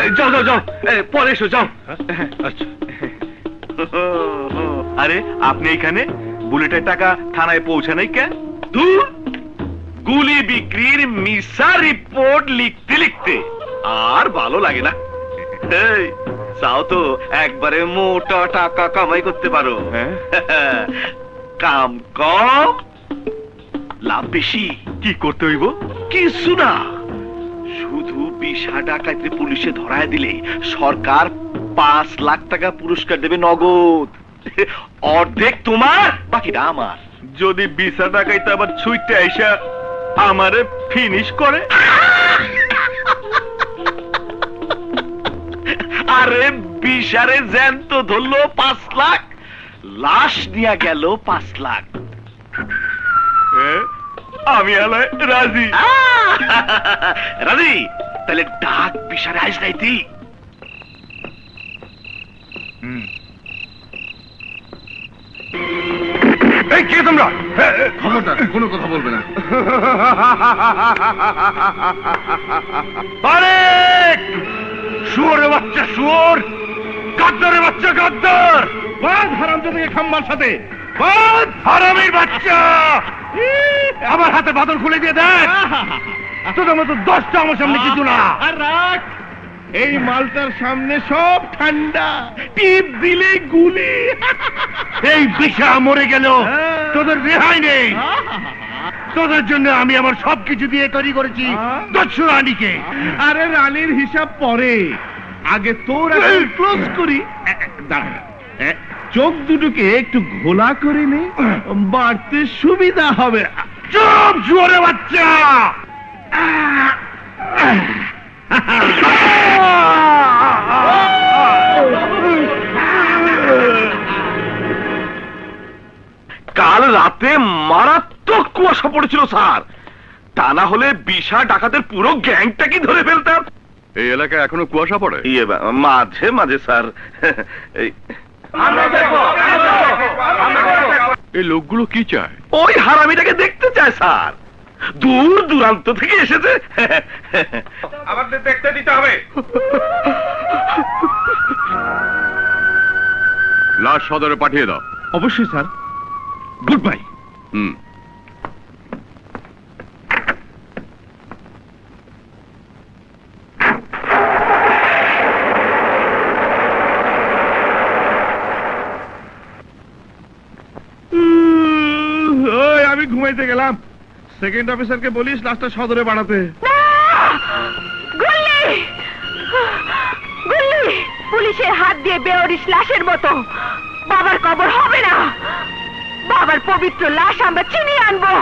এই যাও যাও যাও, পরে এসো, যাও। আচ্ছা। আরে আপনি এখানে? বুলেটের টাকা থানায় পৌঁছে নাই কেন? দূর, গুলি বিক্রির মিথ্যা রিপোর্ট লিখতে লিখতে আর ভালো লাগে না। এই চাও তো একবারে মোটা টাকা কামাই করতে পারো। কাম কম, লাভ বেশি। কি করতে হইব? কিছু না, শুধু 20 ডাকাইতে পুলিশে ধরায় দিলে সরকার 5 লাখ টাকা পুরস্কার দেবে নগদ। অর্ধেক তোমার, বাকিটা আমার। যদি 20 ডাকাইতে আবার ছুইতে আইসা আমারে ফিনিশ করে? আরে 20 জ্যান্ত ধরলো 5 লাখ, লাশ নিয়ে গেল 5 লাখ। আমি আলাই রাজি। রাজি? তাহলে ডাক 20 আইস নাইতি। এই কে তোমরা? খবরদার কোনো কথা বলবে না। আরে শুয়োরের বাচ্চা শুয়োর, গাদ্দারের বাচ্চা গাদ্দার, বাদ হারামজাদাকে খাম্বার সাথে, বাদ হারামির বাচ্চা। আমার হাতে বাদল খুলে দিয়ে দেখ, তোদের মতো 10টা আমার সামনে কিছু না। রাখ, এই মালটার সামনে সব ঠান্ডা, টিপ দিলে গুলি। এই বিশা মরে গেল, তোদের রেহাই নেই। তোদের জন্য আমি আমার সবকিছু দিয়ে তৈরি করেছি দস্যু রানীকে। আরে রানীর হিসাব পরে, আগে তোর ক্লোজ করি। দাঁড়া, চোখ দুটোকে একটু ঘোলা করে নে, বাড়তে সুবিধা হবে। চুপ শুয়োরের বাচ্চা। কাল রাতে মারাত্মক কুয়াশা পড়েছিল স্যার, তা না হলে 20 ডাকাতের পুরো গ্যাংটা কি ধরে ফেলতাম। এই এলাকায় এখনো কুয়াশা পড়ে? মাঝে মাঝে স্যার। এই লোকগুলো কি চায়? ওই হারামিটাকে দেখতে চায় স্যার, দূর দূরান্ত থেকে এসেছে। আমাদের দেখতে দিতে হবে। লাশ সদরে পাঠিয়ে দাও। অবশ্যই স্যার। Good bye. আমি ঘুমাইতে গেলাম, সেকেন্ড অফিসারকে বলিস লাশটা সদরে বাড়াতে। পুলিশের হাত দিয়ে বেওরিশ লাশের মতো বাবার কবর হবে না। বাবার পবিত্র লাশ আমরা চিনিয়ে আনবো।